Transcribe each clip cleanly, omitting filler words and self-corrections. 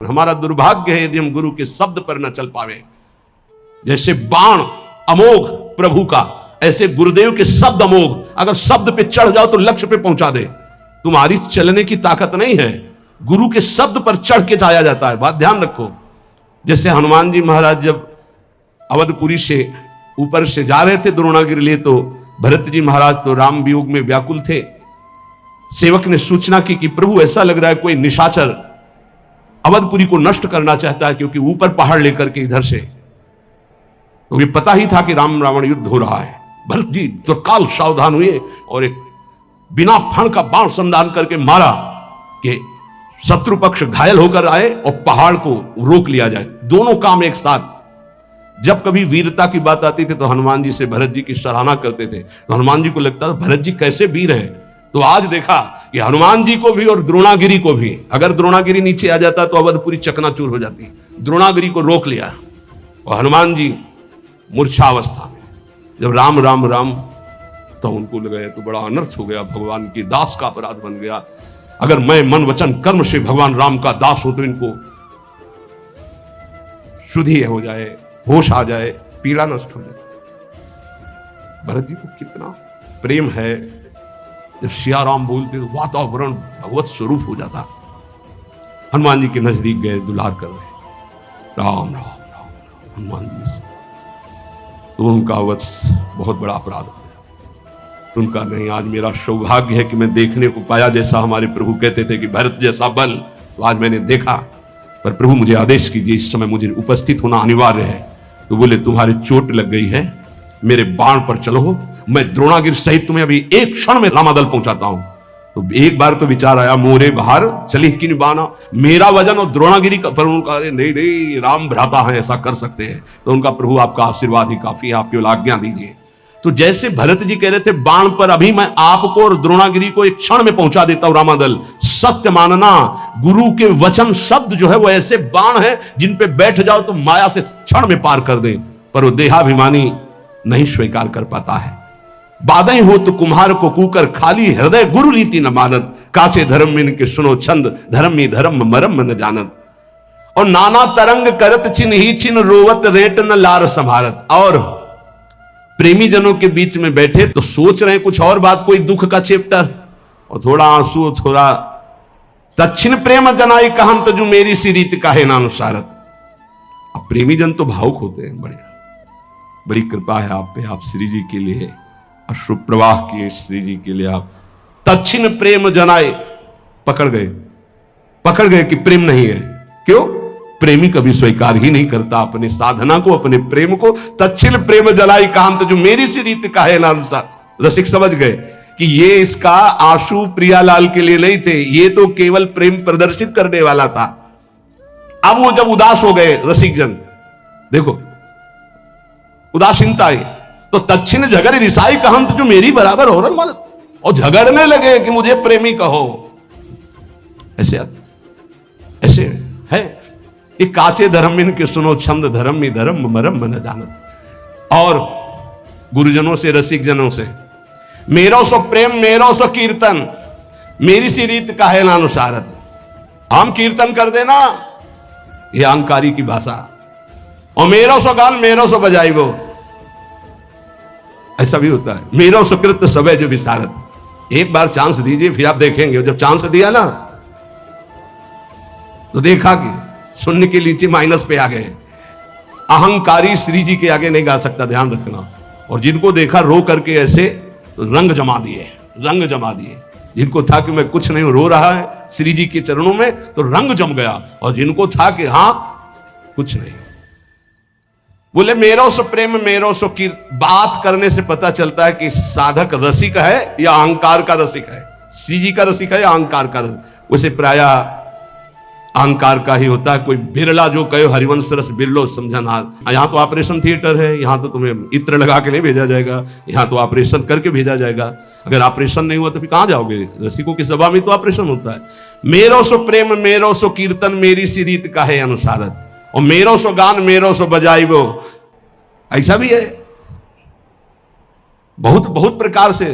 हमारा दुर्भाग्य है यदि हम गुरु के शब्द पर न चल पावे। जैसे बाण अमोघ प्रभु का, ऐसे गुरुदेव के शब्द अमोघ। अगर शब्द पे चढ़ जाओ तो लक्ष्य पे पहुंचा दे। तुम्हारी चलने की ताकत नहीं है, गुरु के शब्द पर चढ़ के जाया जाता है। बात ध्यान रखो। जैसे हनुमान जी महाराज जब अवधपुरी से ऊपर से जा रहे थे द्रोणागिरी लिए, तो भरत जी महाराज तो राम वियोग में व्याकुल थे। सेवक ने सूचना की कि प्रभु ऐसा लग रहा है कोई निशाचर अवधपुरी को नष्ट करना चाहता है, क्योंकि ऊपर पहाड़ लेकर के इधर से। तो ये पता ही था कि राम रावण युद्ध हो रहा है। भरत जी तत्काल सावधान हुए और एक बिना फण का बाण संधान करके मारा कि शत्रु पक्ष घायल होकर आए और पहाड़ को रोक लिया जाए। दोनों काम एक साथ। जब कभी वीरता की बात आती थी तो हनुमान जी से भरत जी की सराहना करते थे, तो हनुमान जी को लगता था भरत जी कैसे वीर हैं। तो आज देखा कि हनुमान जी को भी और द्रोणागिरी को भी, अगर द्रोणागिरी नीचे आ जाता तो अवधपुरी चकनाचूर हो जाती। द्रोणागिरी को रोक लिया और हनुमान जी मूर्छावस्था में जब राम राम राम, तो उनको लगा तो बड़ा अनर्थ हो गया, भगवान के दास का अपराध बन गया। अगर मैं मन वचन कर्म से भगवान राम का दास हो तो इनको शुद्धि हो जाए, होश आ जाए, पीड़ा नष्ट हो जाए। भरत जी को कितना प्रेम है, जब सिया राम बोलते तो वातावरण भगवत स्वरूप हो जाता। हनुमान जी के नजदीक गए, दुलार कर रहे राम राम राम हनुमान जी से, तो उनका वत्स बहुत बड़ा अपराध हो गया। तो उनका नहीं, आज मेरा सौभाग्य है कि मैं देखने को पाया, जैसा हमारे प्रभु कहते थे कि भरत जैसा बल, तो आज मैंने देखा। पर प्रभु मुझे आदेश कीजिए, इस समय मुझे उपस्थित होना अनिवार्य है। तो बोले तुम्हारी चोट लग गई है, मेरे बाण पर चलो, मैं द्रोणागिरी सहित तुम्हें अभी एक क्षण में रामादल पहुंचाता हूं। तो एक बार तो विचार आया, मोरे बाहर चली कि बाना, मेरा वजन और द्रोणागिरी का। पर उनका नहीं नहीं, राम भ्राता है, ऐसा कर सकते हैं। तो उनका प्रभु आपका आशीर्वाद ही काफी है, आप केवल आज्ञा दीजिए। तो जैसे भरत जी कह रहे थे बाण पर अभी मैं आपको और द्रोणागिरी को एक क्षण में पहुंचा देता हूं रामादल। सत्य मानना, गुरु के वचन शब्द जो है वो ऐसे बाण है जिन पे बैठ जाओ तो माया से क्षण में पार कर दे। पर वो देहाभिमानी नहीं स्वीकार कर पाता है। बाधई हो तो कुम्हार को कूकर, खाली हृदय गुरु रीति न मानत, काचे धर्म में इनके सुनो छंद, धर्मी धर्म मरम न जानत। और नाना तरंग करत चिन्ह ही चिन्ह, रोवत रेट न लार संभारत। और प्रेमी जनों के बीच में बैठे तो सोच रहे कुछ और बात, कोई दुख का चैप्टर, और थोड़ा आंसू, थोड़ा दक्षिण प्रेम जनाई कहन तजु मेरी सी रीत काहे नानुसारत। अब प्रेमी जन तो भावुक होते हैं, बड़ी कृपा है आप पे, आप श्री जी के लिए, अश्रु प्रवाह किए श्री जी के लिए। आप दक्षिण प्रेम जनाए, पकड़ गए कि प्रेम नहीं है। क्यों? प्रेमी कभी स्वीकार ही नहीं करता अपने साधना को, अपने प्रेम को। दक्षिण प्रेम जलाई कांत जो मेरी सी रीत काहे नानुसार। रसिक समझ गए कि ये इसका आंसू प्रियालाल के लिए नहीं थे, ये तो केवल प्रेम प्रदर्शित करने वाला था। अब वो जब उदास हो गए रसिक जन, देखो उदासीनता आई, तो दक्षिण झगड़ रिसाई कहंत जो मेरी बराबर हो रहा, और झगड़ने लगे कि मुझे प्रेमी कहो। ऐसे है ये काचे धर्म इनके सुनो छंद, धर्म में धर्म मरम न जानत। और गुरुजनों से, रसिक जनों से, मेरो सो प्रेम मेरो सो कीर्तन, मेरी सी रीत काहे नानुसारत। हम कीर्तन कर देना, ये अहंकारी की भाषा, और मेरो सो गान मेरो सो बजाई वो, ऐसा भी होता है। मेरो सुकृत सबे जो विसारत। एक बार चांस दीजिए, फिर आप देखेंगे। जब चांस दिया ना तो देखा कि शून्य के नीचे माइनस पे आ गए। अहंकारी श्री जी के आगे नहीं गा सकता, ध्यान रखना। और जिनको देखा रो करके ऐसे, तो रंग जमा दिए। जिनको था कि मैं कुछ नहीं, रो रहा है श्री जी के चरणों में, तो रंग जम गया। और जिनको था कि हां कुछ नहीं, बोले मेरो सो प्रेम मेरो सो कीर्त। बात करने से पता चलता है कि साधक रसिक है या अहंकार का रसिक है, श्री जी का रसिक है या अहंकार का रसिक। वैसे प्राय अहंकार का ही होता है। कोई बिरला जो कहे हरिवंश रस बिरलो समझना। यहां तो ऑपरेशन थिएटर है, यहां तो तुम्हें इत्र लगा के नहीं भेजा जाएगा, यहां तो ऑपरेशन करके भेजा जाएगा। अगर ऑपरेशन नहीं हुआ तो फिर कहां जाओगे? रसिकों की सभा में तो ऑपरेशन होता है। मेरो सो प्रेम मेरो सो कीर्तन, मेरी सी रीत काहे अनुसारत। और मेरो सो गान मेरो सो बजाई वो, ऐसा भी है। बहुत बहुत प्रकार से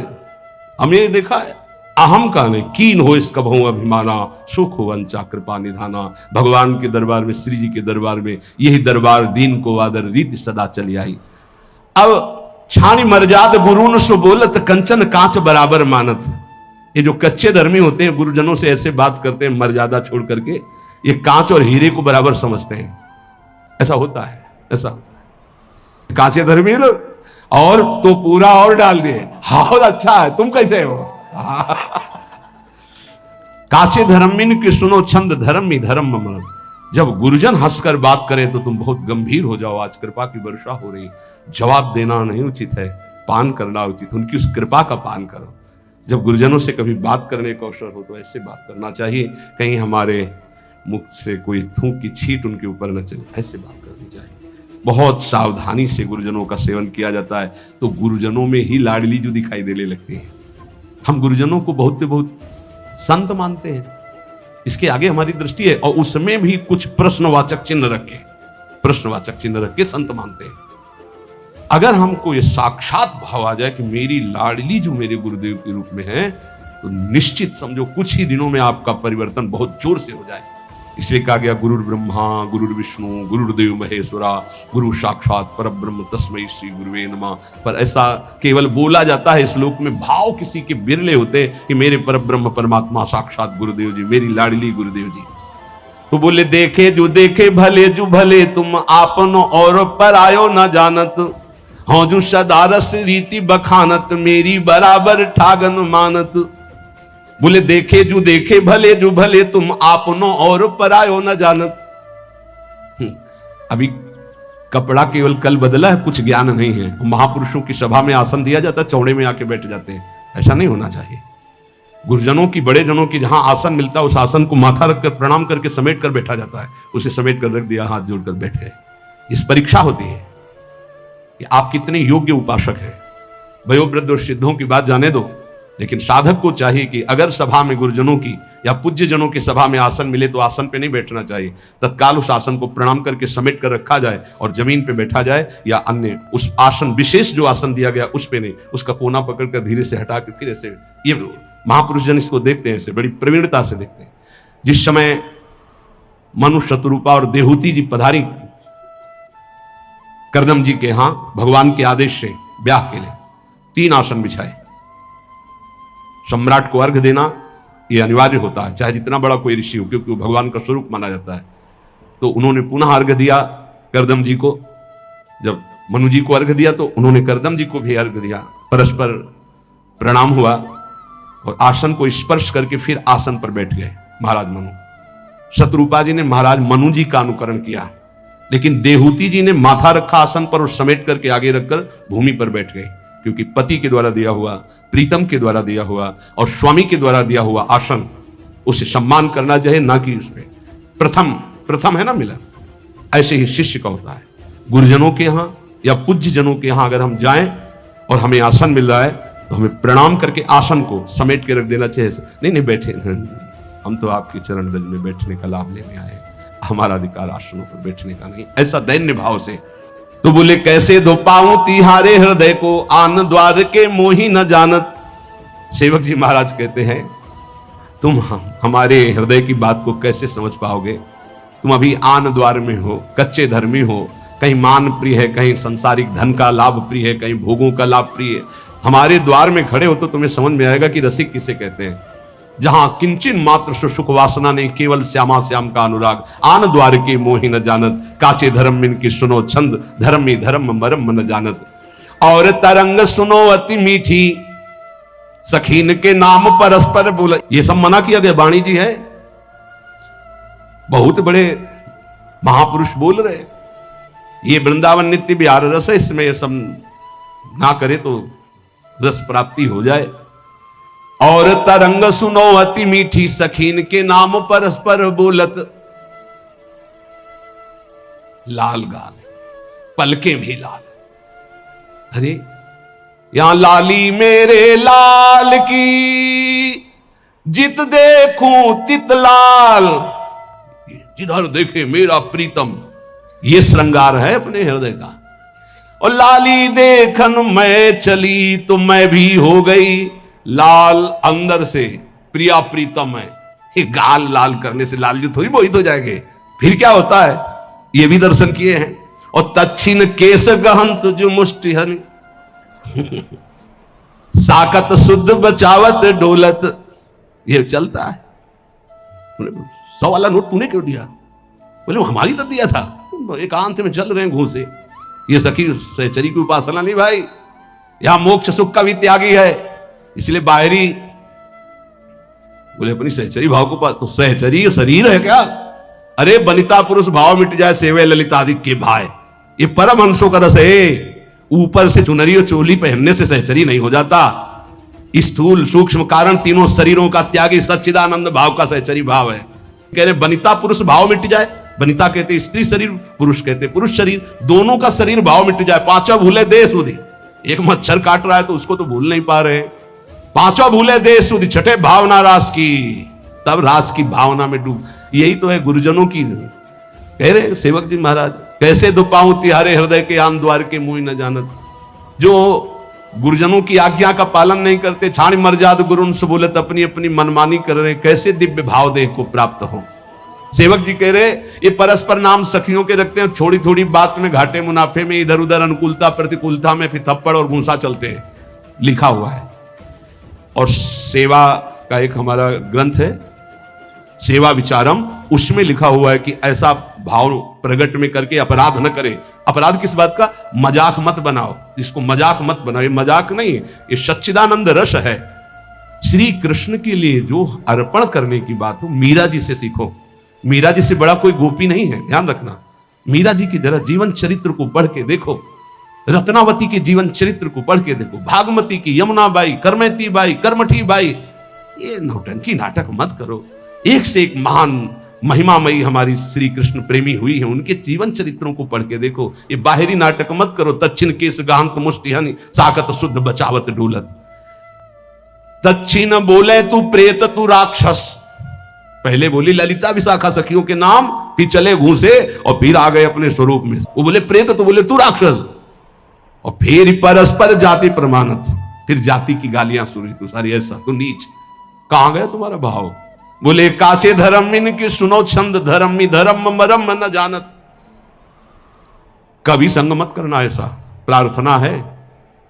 हमने देखा है। अहम का नहीं, कीन हो इसका बहु अभिमाना, सुख हो अंचा कृपा निधाना। भगवान के दरबार में, श्री जी के दरबार में यही दरबार दीन को आदर रीति सदा चली आई। अब छानी मर्याद गुरुन सो बोलत, कंचन कांच बराबर मानत। ये जो कच्चे धर्मी होते हैं, गुरुजनों से ऐसे बात करते हैं मर्यादा छोड़ करके, ये कांच और हीरे को बराबर समझते हैं। ऐसा होता है, ऐसा कांचे धर्मी लोग, और तो पूरा और डाल दिए, और अच्छा है, तुम कैसे हो। काचे धर्मिन की सुनो छंद, धर्म ही धर्म मम। जब गुरुजन हंसकर बात करें तो तुम बहुत गंभीर हो जाओ। आज कृपा की वर्षा हो रही, जवाब देना नहीं उचित है, पान करना उचित। उनकी उस कृपा का पान करो। जब गुरुजनों से कभी बात करने का अवसर हो तो ऐसे बात करना चाहिए, कहीं हमारे मुख से कोई थूक की छींट उनके ऊपर न चले, ऐसे बात करनी चाहिए। बहुत सावधानी से गुरुजनों का सेवन किया जाता है तो गुरुजनों में ही लाडली जो दिखाई देने लगती है। हम गुरुजनों को बहुत संत मानते हैं, इसके आगे हमारी दृष्टि है, और उसमें भी कुछ प्रश्नवाचक चिन्ह रख के संत मानते हैं। अगर हमको ये साक्षात भाव आ जाए कि मेरी लाडली जो मेरे गुरुदेव के रूप में है, तो निश्चित समझो कुछ ही दिनों में आपका परिवर्तन बहुत जोर से हो जाए। इसलिए कहा गया गुरुर ब्रह्मा गुरुर विष्णु गुरुर्देव महेश्वरा, गुरु साक्षात परब्रह्म तस्मै श्री गुरुवे नमः। पर ऐसा केवल बोला जाता है, श्लोक में भाव किसी के बिरले होते हैं कि मेरे परब्रह्म परमात्मा साक्षात गुरुदेव जी, मेरी लाडली गुरुदेव जी। तो बोले देखे जो देखे भले जो भले, तुम आपनो और पर आयो न जानत। हाँ जो सदारस रीति बखानत, मेरी बराबर ठागन मानत। बोले देखे जो देखे भले जो भले, तुम आपनो और परायो न जानत। अभी कपड़ा केवल कल बदला है, कुछ ज्ञान नहीं है। महापुरुषों की सभा में आसन दिया जाता है, चौड़े में आके बैठ जाते हैं, ऐसा नहीं होना चाहिए। गुरुजनों की, बड़े जनों की जहां आसन मिलता है, उस आसन को माथा रखकर प्रणाम करके समेट कर बैठा जाता है। उसे समेट कर रख दिया, हाथ जोड़कर बैठ गए। इस परीक्षा होती है कि आप कितने योग्य उपासक हैं। वयोवृद्ध और सिद्धों की बात जाने दो, लेकिन साधक को चाहिए कि अगर सभा में गुरुजनों की या पूज्य जनों की सभा में आसन मिले तो आसन पे नहीं बैठना चाहिए, तत्काल उस आसन को प्रणाम करके समेट कर रखा जाए और जमीन पे बैठा जाए, या अन्य उस आसन, विशेष जो आसन दिया गया उस पे नहीं, उसका कोना पकड़कर धीरे से हटा के फिर ऐसे। ये महापुरुष जन इसको देखते हैं, ऐसे बड़ी प्रवीणता से देखते हैं। जिस समय मनु शतरूपा और देहूती जी पधारी करदम जी के यहां भगवान के आदेश से ब्याह के लिए, 3 आसन बिछाए। सम्राट को अर्घ देना यह अनिवार्य होता है, चाहे जितना बड़ा कोई ऋषि हो, क्योंकि वो भगवान का स्वरूप माना जाता है। तो उन्होंने पुनः अर्घ दिया करदम जी को। जब मनु जी को अर्घ दिया तो उन्होंने करदम जी को भी अर्घ दिया। परस्पर प्रणाम हुआ और आसन को स्पर्श करके फिर आसन पर बैठ गए महाराज मनु। शतरूपा जी ने महाराज मनु जी का अनुकरण किया, लेकिन देहूती जी ने माथा रखा आसन पर और समेट करके आगे रखकर भूमि पर बैठ गए, क्योंकि पति के द्वारा दिया हुआ, प्रीतम के द्वारा दिया हुआ और स्वामी के द्वारा दिया हुआ आसन, उसे सम्मान करना चाहिए, ना कि उसमें प्रथम है ना मिलन। ऐसे ही शिष्य का होता है। गुरुजनों के यहाँ या पूज्य जनों के यहाँ अगर हम जाएं और हमें आसन मिल रहा है तो हमें प्रणाम करके आसन को समेट के रख देना चाहिए। नहीं बैठे, हम तो आपके चरण रज में बैठने का लाभ लेने आए, हमारा अधिकार आसनों पर बैठने का नहीं। ऐसा दैन्य भाव से। तो बोले कैसे धो पाऊं तिहारे हृदय को, आन द्वार के मोही न जानत। सेवक जी महाराज कहते हैं तुम हमारे हृदय की बात को कैसे समझ पाओगे? तुम अभी आन द्वार में हो, कच्चे धर्मी हो, कहीं मान प्रिय है, कहीं संसारिक धन का लाभ प्रिय है, कहीं भोगों का लाभ प्रिय है। हमारे द्वार में खड़े हो तो तुम्हें समझ में आएगा कि रसिक किसे कहते हैं। जहां किंचिन मात्र सुख वासना नहीं, केवल श्यामा श्याम का अनुराग। आन द्वार के मोहि न जानत, काचे धर्म इनकी सुनो छंद, धर्म ही धर्म मरम न जानत। और तरंग सुनो अति मीठी, सखीन के नाम परस्पर बोला। ये सब मना किया गया, वाणी जी है, बहुत बड़े महापुरुष बोल रहे। ये वृंदावन नित्य विहार रस है, इसमें सब ना करे तो रस प्राप्ति हो जाए। और तरंग सुनो अति मीठी, सखीन के नाम परस्पर बोलत। लाल गाल, पलके भी लाल। अरे यहां लाली मेरे लाल की, जित देखूं तित लाल। जिधर देखे मेरा प्रीतम, ये श्रृंगार है अपने हृदय का। और लाली देखन मैं चली तो मैं भी हो गई, लाल अंदर से प्रिया प्रीतम है। ये गाल लाल करने से लाल जो थोड़ी मोहित हो जाएंगे। फिर क्या होता है ये भी दर्शन किए हैं। और तच्छिन केस गहंत जो मुष्टिहन साकत शुद्ध बचावत डोलत, ये चलता है। 100 वाला नोट तूने क्यों दिया? बोले हमारी तो दिया था, एकांत में चल रहे हैं घूसे। ये सखी सहचरी की उपासना नहीं भाई, यहां मोक्ष सुख का भी त्यागी है, इसलिए बाहरी बोले अपनी सहचरी भाव को तो सहचरी शरीर है क्या? अरे बनिता पुरुष भाव मिट जाए सेवे ललितादि के भाई, ये परम हंसों का रस है। ऊपर से चुनरी और चोली पहनने से सहचरी नहीं हो जाता। स्थूल सूक्ष्म कारण तीनों शरीरों का त्यागी सच्चिदानंद भाव का सहचरी भाव है। कह रहे बनिता पुरुष भाव मिट जाए, बनिता कहते स्त्री शरीर, पुरुष कहते पुरुष शरीर, दोनों का शरीर भाव मिट जाए। पांचों भूले दे सुधी, एक मच्छर काट रहा है तो उसको तो भूल नहीं पा रहे। पांचों भूले दे सुधी, छठे भावना रास की, तब रास की भावना में डूब। यही तो है गुरुजनों की। कह रहे सेवक जी महाराज, कैसे दुपाऊं तिहारे हृदय के आन द्वार के मुंह न जानत। जो गुरुजनों की आज्ञा का पालन नहीं करते, छाणी मर्याद गुरुन से बोलत, अपनी अपनी मनमानी कर रहे, कैसे दिव्य भाव देह को प्राप्त हो। सेवक जी कह रहे ये परस्पर नाम सखियों के रखते हैं, थोड़ी थोड़ी बात में घाटे मुनाफे में, इधर उधर अनुकूलता प्रतिकूलता में फिर थप्पड़ और घूंसा चलते हैं, लिखा हुआ है। और सेवा का एक हमारा ग्रंथ है सेवा विचारम, उसमें लिखा हुआ है कि ऐसा भाव प्रकट में करके अपराध न करे। अपराध किस बात का? मजाक मत बनाओ, इसको मजाक मत बनाओ। ये मजाक नहीं, ये सच्चिदानंद रस है। श्री कृष्ण के लिए जो अर्पण करने की बात हो, मीरा जी से सीखो। मीरा जी से बड़ा कोई गोपी नहीं है, ध्यान रखना। मीरा जी की जरा जीवन चरित्र को पढ़ के देखो, रत्नावती के जीवन चरित्र को पढ़ के देखो, भागमती की, यमुना बाई, करमती बाई, कर्मठी बाई। ये नौटंकी नाटक मत करो। एक से एक महान महिमामयी हमारी श्री कृष्ण प्रेमी हुई है, उनके जीवन चरित्रों को पढ़ के देखो। ये बाहरी नाटक मत करो। तच्छिन केस गांत मुष्टिहनि साकत शुद्ध बचावत डोलत। तच्छिन बोले तू प्रेत तू राक्षस, पहले बोली ललिता विशाखा सखियों के नाम, फिर चले घूसे और फिर आ गए अपने स्वरूप में। वो बोले प्रेत तो बोले तू राक्षस, और फिर परस्पर जाति प्रमाणत, फिर जाति की गालियां सुनी तू सारी, ऐसा तू नीच। कहां गया तुम्हारा भाव? बोले काचे धर्मिन की सुनो छंद, धर्मी धर्म मरम न जानत। कभी संग मत करना, ऐसा प्रार्थना है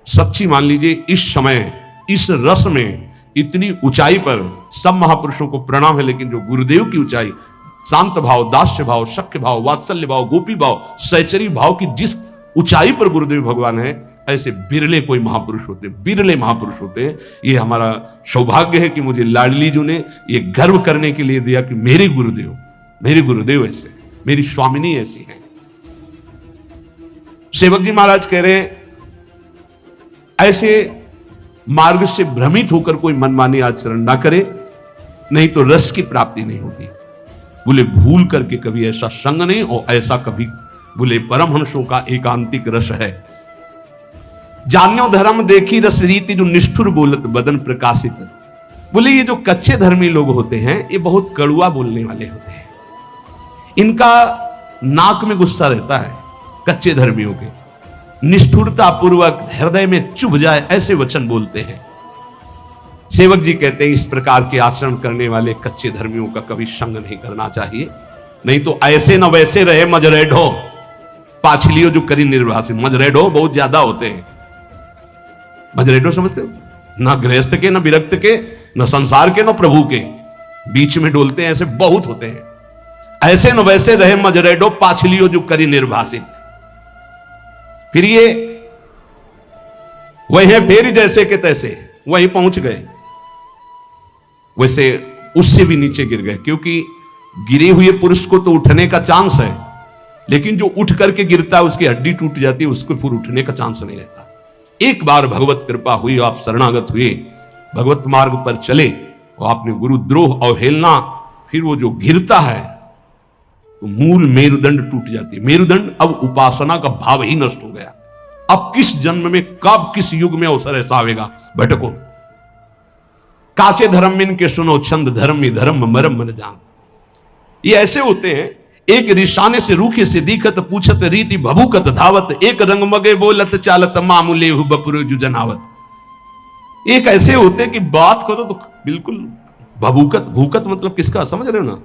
सच्ची। मान लीजिए इस समय इस रस में इतनी ऊंचाई पर सब महापुरुषों को प्रणाम है, लेकिन जो गुरुदेव की ऊंचाई, शांत भाव, दास्य भाव, शक्य भाव, वात्सल्य भाव, गोपी भाव, सहचरी भाव की जिस ऊंचाई पर गुरुदेव भगवान है, ऐसे बिरले कोई महापुरुष होते, बिरले महापुरुष होते। ये हमारा सौभाग्य है कि मुझे लाडली जी ने ये गर्व करने के लिए दिया कि मेरे गुरुदेव ऐसे, मेरी स्वामिनी ऐसी है। सेवक जी महाराज कह रहे ऐसे मार्ग से भ्रमित होकर कोई मनमानी आचरण ना करे, नहीं तो रस की प्राप्ति नहीं होगी। बोले भूल करके कभी ऐसा संग नहीं, और ऐसा कभी बोले परमहंसों का एकांतिक रस है। जान्यो धर्म देखी रस रीति जो निष्ठुर बोलत बदन प्रकाशित। बोले ये जो कच्चे धर्मी लोग होते हैं, ये बहुत कड़ुआ बोलने वाले होते हैं। इनका नाक में गुस्सा रहता है, कच्चे धर्मियों के। निष्ठुरता पूर्वक हृदय में चुभ जाए ऐसे वचन बोलते हैं। सेवक जी कहते हैं इस प्रकार के आचरण करने वाले कच्चे धर्मियों का कभी संग नहीं करना चाहिए, नहीं तो ऐसे न वैसे रहे मजरेडो पाछलियो जो करी निर्वासित। मजरेडो बहुत ज्यादा होते हैं। मजरेडो समझते हो? ना गृहस्थ के, ना विरक्त के, न संसार के, न प्रभु के, बीच में डोलते हैं, ऐसे बहुत होते हैं। ऐसे न वैसे रहे मजरेडो पाछलियो जो करी निर्वासित। फिर ये वही फेरी जैसे के तैसे वहीं पहुंच गए, वैसे उससे भी नीचे गिर गए। क्योंकि गिरे हुए पुरुष को तो उठने का चांस है, लेकिन जो उठ करके गिरता है उसकी हड्डी टूट जाती है, उसको फिर उठने का चांस नहीं रहता। एक बार भगवत कृपा हुई, आप शरणागत हुए, भगवत मार्ग पर चले, और आपने गुरुद्रोह अवहेलना, फिर वो जो गिरता है तो मूल मेरुदंड टूट जाती है। मेरुदंड, अब उपासना का भाव ही नष्ट हो गया। अब किस जन्म में, कब, किस युग में अवसर ऐसा आवेगा, भटको। काचे धर्मिन के सुनो छंद, धर्मी धर्म मरम मन जान। ये ऐसे होते हैं, एक रिशाने से रूखे से दिखत, पूछत रीति भभूकत धावत, एक रंग मगे बोलत चालत, मामूले हु बपुरो जु जनावत। एक ऐसे होते कि बात करो तो बिल्कुल भभूकत, भूकत मतलब किसका समझ रहे हो ना?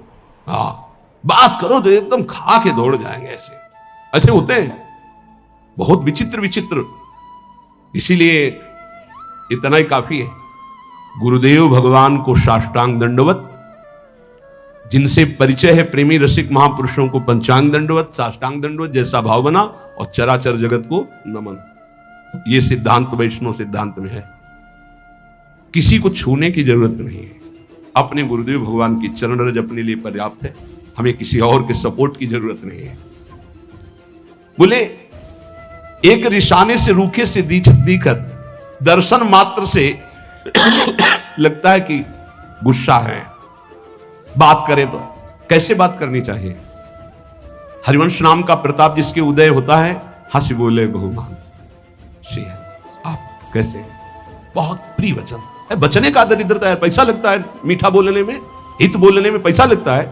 हाँ, बात करो तो एकदम खा के दौड़ जाएंगे, ऐसे ऐसे होते हैं, बहुत विचित्र विचित्र। इसीलिए इतना ही काफी है, गुरुदेव भगवान को साष्टांग दंडवत, जिनसे परिचय है प्रेमी रसिक महापुरुषों को पंचांग दंडवत, साष्टांग दंडवत, जैसा भाव बना, और चराचर जगत को नमन। यह सिद्धांत वैष्णव सिद्धांत में है। किसी को छूने की जरूरत नहीं है, अपने गुरुदेव भगवान की चरण रज अपने लिए पर्याप्त है, हमें किसी और के सपोर्ट की जरूरत नहीं है। बोले एक रिशाने से रूखे से दीखत, दर्शन मात्र से लगता है कि गुस्सा है। बात करे तो कैसे बात करनी चाहिए? हरिवंश नाम का प्रताप जिसके उदय होता है, हंस बोले बहुमान श्री आप कैसे, बहुत प्रिय वचन है। बचने का दरिद्रता है, पैसा लगता है मीठा बोलने में, हित बोलने में पैसा लगता है।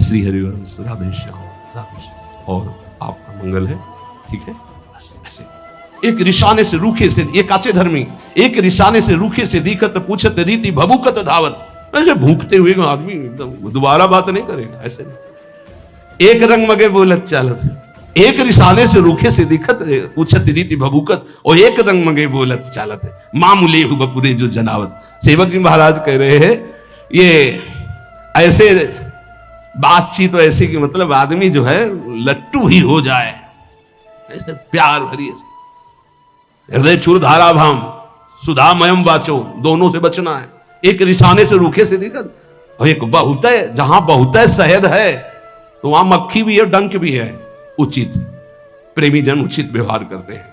श्री हरिवंश राधे श्याम और आपका मंगल है, ठीक है। ऐसे एक रिशाने से रूखे से, ये काचे धर्मी, एक रिशाने से रूखे से दिखत पूछत रीति भभूकत धावत, ऐसे भूखते हुए आदमी एकदम दोबारा बात नहीं करेगा, ऐसे नहीं। एक रंग मगे बोलत चालत, एक रिसाने से रूखे से दिखत पूछत रीति भभूकत, और एक रंग मगे बोलत चालत मामूले हु बपुरे जो जनावत। सेवक जी महाराज कह रहे हैं ये ऐसे बातचीत ऐसे कि मतलब आदमी जो है लट्टू ही हो जाए, ऐसे प्यार भरी, हृदय चूर धारा भाम सुधामयम वाचो, दोनों से बचना है। एक रिसाने से रूखे से दिखत, और एक बहुतय, जहां बहुतय शहद है तो वहां मक्खी भी है, डंक भी है। उचित प्रेमी जन उचित व्यवहार करते हैं।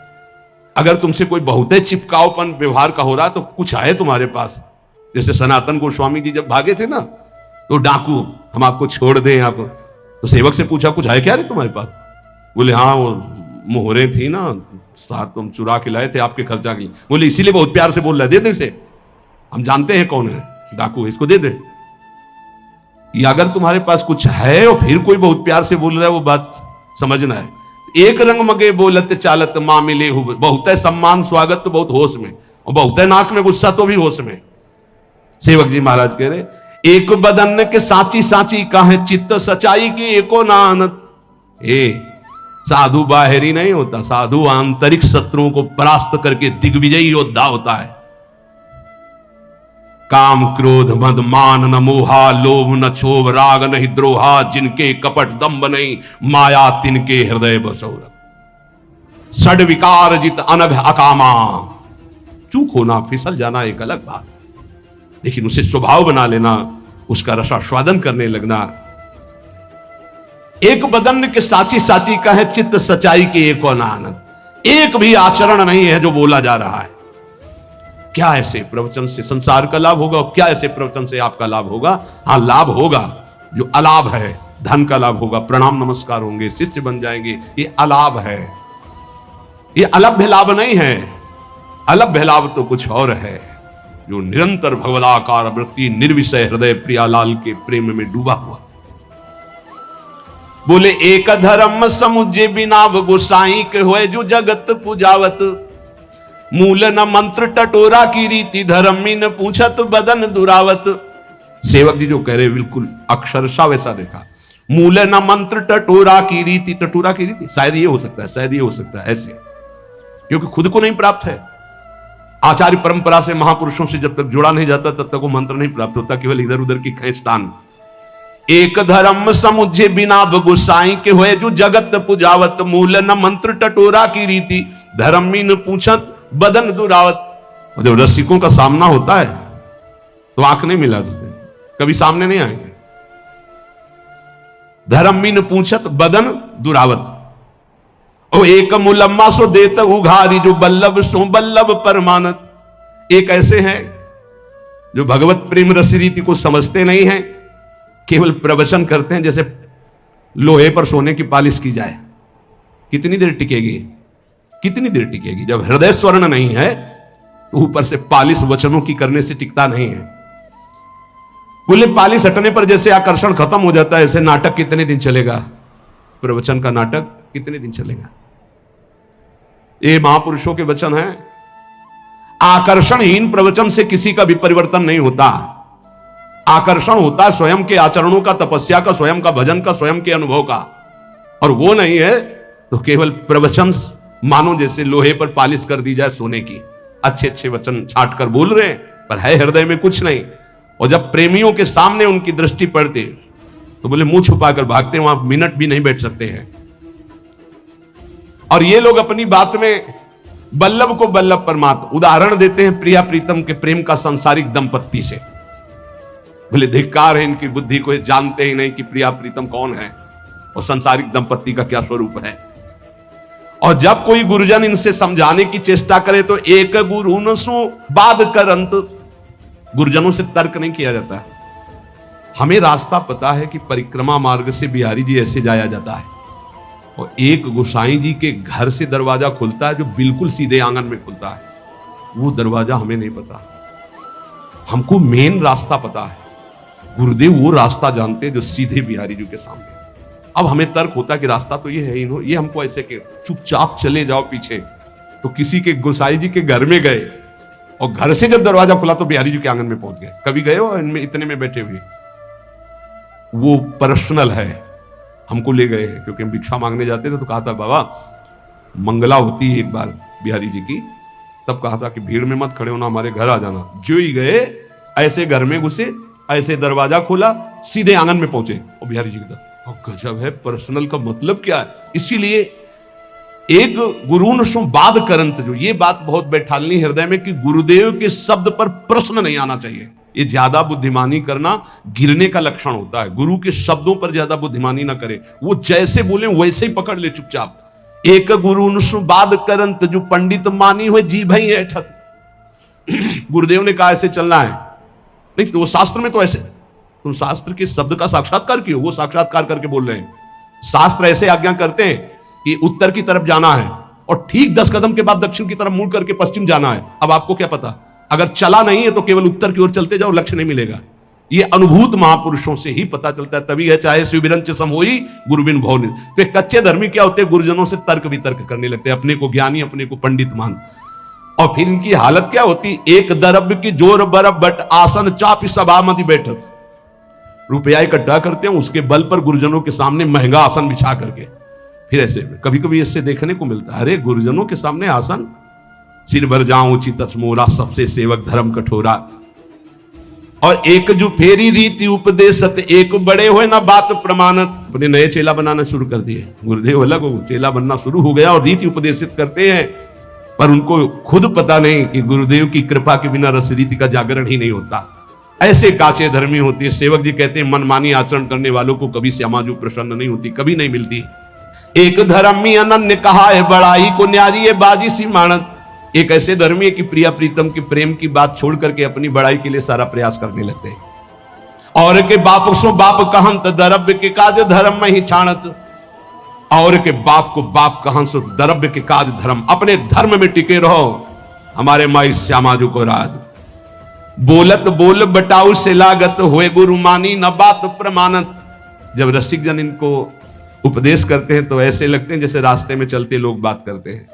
अगर तुमसे कोई बहुतय चिपकावपन व्यवहार का हो रहा तो कुछ है तुम्हारे पास। जैसे सनातन गोस्वामी जी जब भागे थे ना, तो डाकू हम आपको छोड़ दें आपको, तो सेवक से पूछा कुछ है क्या रे तुम्हारे पास? बोले हाँ वो मोहरे थी ना, साथ तुम चुरा के लाए थे आपके खर्चा के लिए। बोले इसीलिए बहुत प्यार से बोल रहा है, दे दे इसे, हम जानते हैं कौन है डाकू, इसको दे दे। या अगर तुम्हारे पास कुछ है और फिर कोई बहुत प्यार से बोल रहा है, वो बात समझना है। एक रंग मगे बोलत चालत मां मिले हु, बहुत है सम्मान स्वागत तो बहुत होश में, और बहुत है नाक में गुस्सा तो भी होश में। सेवक जी महाराज कह रहे एक बदन के साची साची काहे चित्त सच्चाई की एको नानत। साधु बाहरी नहीं होता, साधु आंतरिक शत्रुओं को परास्त करके दिग्विजयी योद्धा होता है। काम क्रोध मद मान न मोहा, लोभ न क्षोभ राग नहीं द्रोहा, जिनके कपट दम्भ नहीं माया तिनके हृदय बसौर। षड विकार जित अनघ अकामा, चूक होना फिसल जाना एक अलग बात है, लेकिन उसे स्वभाव बना लेना, उसका रसास्वादन करने लगना। एक बदन के साची साची का है चित्त सच्चाई के एको नानत, एक भी आचरण नहीं है जो बोला जा रहा है। क्या ऐसे प्रवचन से संसार का लाभ होगा और क्या ऐसे प्रवचन से आपका लाभ होगा? हाँ लाभ होगा, जो अलाभ है धन का लाभ होगा, प्रणाम नमस्कार होंगे, शिष्य बन जाएंगे, ये अलाभ है, ये अलभ्य लाभ नहीं है। अलभ्य लाभ तो कुछ और है, जो निरंतर भगवदाकार वृत्ति निर्विषय हृदय प्रियालाल के प्रेम में डूबा हुआ। बोले एक धर्म समुझे बिना गोसाई के हुए जो जगत पुजावत, मूल न मंत्र टटोरा की रीति धर्मी न पूछत बदन दुरावत। सेवक जी जो कह रहे बिल्कुल अक्षरशः वैसा देखा। मूल न मंत्र टटोरा की रीति, टटोरा की रीति शायद ये हो सकता है, शायद ये हो सकता है ऐसे, क्योंकि खुद को नहीं प्राप्त है। आचार्य परंपरा से महापुरुषों से जब तक जुड़ा नहीं जाता तब तक वो मंत्र नहीं प्राप्त होता, केवल इधर उधर की खेस्तान। एक धर्म समुझे बिना गुसाई के हुए जो जगत पुजावत, मूल न मंत्र टटोरा की रीति धर्मी न पूछत बदन दुरावत। जब रसिकों का सामना होता है तो आंख नहीं मिला तुझे, कभी सामने नहीं आएंगे। धर्मी न पूछत बदन दुरावत, ओ एक मुलम्मा सो देत उघारी जो बल्लभ सो बल्लभ परमानत। एक ऐसे हैं जो भगवत प्रेम रस रीति को समझते नहीं हैं, केवल प्रवचन करते हैं जैसे लोहे पर सोने की पालिश की जाए। कितनी देर टिकेगी, कितनी देर टिकेगी? जब हृदय स्वर्ण नहीं है तो ऊपर से पालिश वचनों की करने से टिकता नहीं है। बोले पालिश हटने पर जैसे आकर्षण खत्म हो जाता है, ऐसे नाटक कितने दिन चलेगा? प्रवचन का नाटक कितने दिन चलेगा? ये महापुरुषों के वचन हैं। आकर्षणहीन प्रवचन से किसी का भी परिवर्तन नहीं होता। आकर्षण होता है स्वयं के आचरणों का, तपस्या का, स्वयं का भजन का, स्वयं के अनुभव का। और वो नहीं है तो केवल प्रवचन मानो जैसे लोहे पर पालिश कर दी जाए सोने की, अच्छे अच्छे वचन छाट कर बोल रहे हैं पर है हृदय में कुछ नहीं। और जब प्रेमियों के सामने उनकी दृष्टि पड़ती तो बोले मुंह छुपाकर भागते हैं, वहां मिनट भी नहीं बैठ सकते हैं। और ये लोग अपनी बात में बल्लभ को बल्लभ परमात्मा उदाहरण देते हैं प्रिया प्रीतम के प्रेम का सांसारिक दंपत्ति से। बोले धिक्कार है इनकी बुद्धि को, जानते ही नहीं कि प्रिया प्रीतम कौन है और सांसारिक दंपत्ति का क्या स्वरूप है। और जब कोई गुरुजन इनसे समझाने की चेष्टा करे तो एक गुरु न सो बाद करंत, गुरुजनों से तर्क नहीं किया जाता। हमें रास्ता पता है कि परिक्रमा मार्ग से बिहारी जी ऐसे जाया जाता है, और एक गोसाई जी के घर से दरवाजा खुलता है जो बिल्कुल सीधे आंगन में खुलता है। वो दरवाजा हमें नहीं पता, हमको मेन रास्ता पता है। गुरुदेव वो रास्ता जानते हैं जो सीधे बिहारी जी के सामने। अब हमें तर्क होता है कि रास्ता तो ये है ही, ये हमको ऐसे के चुपचाप चले जाओ पीछे। तो किसी के गोसाई जी के घर में गए और घर से जब दरवाजा खुला तो बिहारी जी के आंगन में पहुंच गए। कभी गए हो इनमें इतने में बैठे हुए? वो पर्सनल है, हमको ले गए हैं क्योंकि हम भिक्षा मांगने जाते थे तो कहा था बाबा मंगला होती है एक बार बिहारी जी की, तब कहा था कि भीड़ में मत खड़े होना, हमारे घर आ जाना। जो ही गए ऐसे घर में घुसे, ऐसे दरवाजा खोला, सीधे आंगन में पहुंचे और बिहारी जी की तरफ। गजब है, पर्सनल का मतलब क्या है। इसीलिए एक गुरु न सो बाद करंत, जो ये बात बहुत बैठालनी हृदय में कि गुरुदेव के शब्द पर प्रश्न नहीं आना चाहिए। ये ज्यादा बुद्धिमानी करना गिरने का लक्षण होता है। गुरु के शब्दों पर ज्यादा बुद्धिमानी ना करे, वो जैसे बोले वैसे ही पकड़ ले चुपचाप। एक गुरु न सो बाद करंत, जो पंडित मानी हुए जी भाई ऐठत। गुरुदेव ने कहा ऐसे चलना है, नहीं तो वो शास्त्र में तो ऐसे, तुम शास्त्र के शब्द का साक्षात्कार किए, वो साक्षात्कार करके बोल रहे हैं। शास्त्र ऐसे आज्ञा करते हैं कि उत्तर की तरफ जाना है और ठीक 10 कदम के बाद दक्षिण की तरफ मुड़ करके पश्चिम जाना है। अब आपको क्या पता, अगर चला नहीं है तो केवल उत्तर की ओर चलते जाओ, लक्ष्य नहीं मिलेगा। ये अनुभूत महापुरुषों से ही पता चलता है। तभी है चाहे शिवबिरंच सम होई गुरुबिन भव निधि। तो एक कच्चे धर्मी क्या होते हैं, गुरुजनों से तर्क वितर्क करने लगते हैं, अपने को ज्ञानी, अपने को पंडित मान। और फिर इनकी हालत क्या होती, एक दरब की जोर बरब बट आसन चाप सभा मधि बैठत। रुपया इकट्ठा करते हैं, उसके बल पर गुरुजनों के सामने महंगा आसन बिछा करके फिर ऐसे कभी कभी इससे देखने को मिलता है, अरे गुरुजनों के सामने आसन, सिर भर जाऊं उचित मोरा, सबसे सेवक धर्म कठोरा। और एक जो फेरी रीति उपदेशत, एक बड़े हुए ना बात प्रमाणत। अपने नए चेला बनाना शुरू कर दिए, गुरुदेव अलग हो, चेला बनना शुरू हो गया और रीति उपदेशित करते हैं, पर उनको खुद पता नहीं कि गुरुदेव की कृपा के बिना रस रीति का जागरण ही नहीं होता। ऐसे काचे धर्मी होती है। सेवक जी कहते हैं मनमानी आचरण करने वालों को कभी श्यामाजू प्रसन्न नहीं होती, कभी नहीं मिलती। एक धर्मी अनन्य कहा है बड़ाई को न्यारी है बाजी सी मानत। एक ऐसे धर्मी है कि प्रिया प्रीतम के प्रेम की बात छोड़ करके अपनी बड़ाई के लिए सारा प्रयास करने लगते हैं। और के बाप सो बाप कहंत, द्रव्य के काज धर्म में ही छाणत। और के बाप को बाप कहन सो द्रव्य के काज धर्म, अपने धर्म में टिके रहो। हमारे माई श्यामाजू को राज बोलत बोल बटाऊ से लागत, हुए गुरु मानी न बात प्रमाणत। जब रसिक जन इनको उपदेश करते हैं तो ऐसे लगते हैं जैसे रास्ते में चलते लोग बात करते हैं।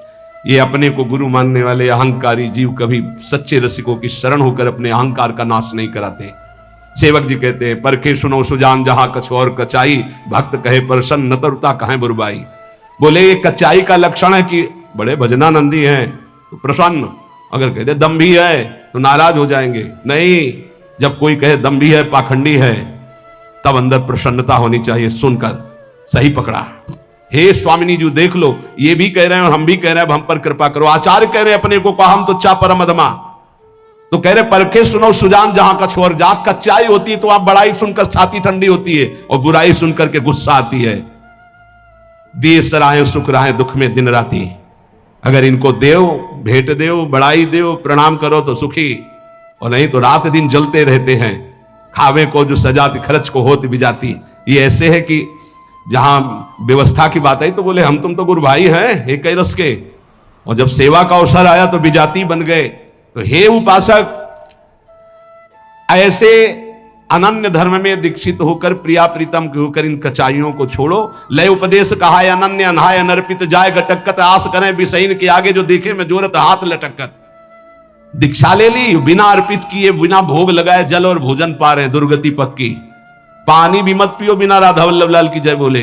ये अपने को गुरु मानने वाले अहंकारी जीव कभी सच्चे रसिकों की शरण होकर अपने अहंकार का नाश नहीं कराते। सेवक जी कहते हैं परखे सुनो सुजान जहां कछु और कचाई, भक्त कहे प्रसन्न न तरुता कहे बुरबाई। बोले ये कचाई का लक्षण है कि बड़े भजनानंदी हैं तो प्रसन्न, अगर कहते दम्भी है तो नाराज हो जाएंगे। नहीं, जब कोई कहे दम्भी है पाखंडी है तब अंदर प्रसन्नता होनी चाहिए। सुनकर सही पकड़ा। हे स्वामिनी जी देख लो, ये भी कह रहे हैं और हम भी कह रहे हैं, अब हम पर कृपा करो। आचार्य कह रहे हैं अपने को कहा हम तो चा परम अधमा, तो कह रहे परखे सुनो सुजान जहां का छोर। जहां कच्चाई होती है तो आप बड़ाई सुनकर छाती ठंडी होती है और बुराई सुनकर के गुस्सा आती है। दिए सराहे सुख रहे दुख में दिन राती। अगर इनको देव भेंट देव, बड़ाई देव, प्रणाम करो तो सुखी, और नहीं तो रात दिन जलते रहते हैं। खावे को जो सजाती खर्च को होती बिजाती। ये ऐसे है कि जहां व्यवस्था की बात आई तो बोले हम तुम तो गुरु भाई हैं एक ही रस के, और जब सेवा का अवसर आया तो बिजाती बन गए। तो हे उपासक, ऐसे अनन्य धर्म में दीक्षित होकर प्रिया प्रीतम के होकर इन कचाइयों को छोड़ो। लय उपदेश कहा है अनन्य अनहाय अनर्पित जाय घटकत, आस करें विषयीन के आगे जो देखे में जोरत हाथ लटकत। दीक्षा ले ली, बिना अर्पित किए, बिना भोग लगाए जल और भोजन पा रहे हैं, दुर्गति पक्की। पानी भी मत पियो बिना राधा वल्लभ लाल की जय बोले।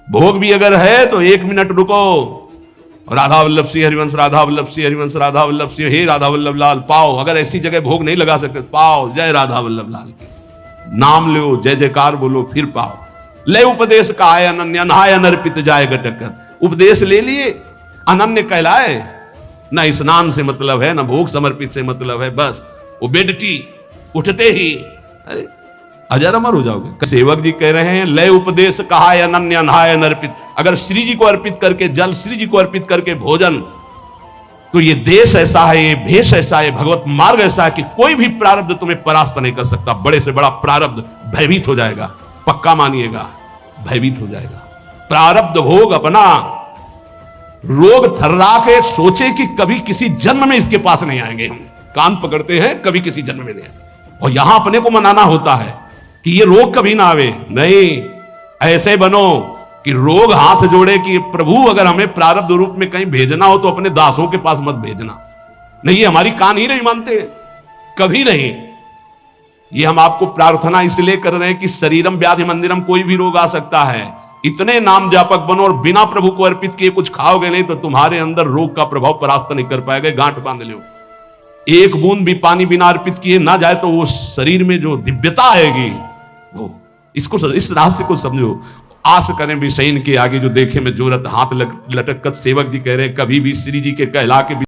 भोग भी अगर है तो 1 मिनट रुको, राधा वल्लभ सिंह हरिवंश, राधा वल्लभ सिंह हरिवंश, राधा वल्लभ सिंह, हे राधा वल्लभ लाल पाओ। अगर ऐसी जगह भोग नहीं लगा सकते पाओ, जय राधा वल्लभ लाल की। नाम लो, जय जयकार बोलो, फिर पाओ। ले उपदेश कहाय अनन्य, अनहाय अनर्पित जाए गटकर। उपदेश ले लिए, अनन्य कहलाए। न स्नान से मतलब है, न भोग समर्पित से मतलब है, बस वो बेडटी उठते ही अरे अजर अमर हो जाओगे। सेवक जी कह रहे हैं लय उपदेश कहाय अनन्य अनहाय अनर्पित। अगर श्री जी को अर्पित करके जल, श्री जी को अर्पित करके भोजन, तो ये देश ऐसा है, ये भेष ऐसा है, भगवत मार्ग ऐसा है कि कोई भी प्रारब्ध तुम्हें परास्त नहीं कर सकता। बड़े से बड़ा प्रारब्ध भयभीत हो जाएगा, पक्का मानिएगा, भयभीत हो जाएगा। प्रारब्ध भोग अपना रोग थर्रा के सोचे कि कभी किसी जन्म में इसके पास नहीं आएंगे। हम कान पकड़ते हैं, कभी किसी जन्म में नहीं आएंगे। और यहां अपने को मनाना होता है कि ये रोग कभी ना आवे। नहीं, ऐसे बनो कि रोग हाथ जोड़े कि प्रभु अगर हमें प्रारब्ध रूप में कहीं भेजना हो तो अपने दासों के पास मत भेजना। नहीं, ये हमारी कान ही नहीं मानते, कभी नहीं। ये हम आपको प्रार्थना इसलिए कर रहे हैं कि शरीरम व्याधि मंदिरम, कोई भी रोग आ सकता है। इतने नाम जापक बनो और बिना प्रभु को अर्पित किए कुछ खाओगे नहीं तो तुम्हारे अंदर रोग का प्रभाव परास्त नहीं कर पाएगा। गांठ बांध लो। एक बूंद भी पानी बिना अर्पित किए ना जाए तो वो शरीर में जो दिव्यता आएगी, वो इसको, इस रहस्य को समझो। आस करें भी सही के आगे जो देखे में जोरत हाथ लटक कर। सेवक जी कह रहे हैं कभी भी श्री जी के कहला के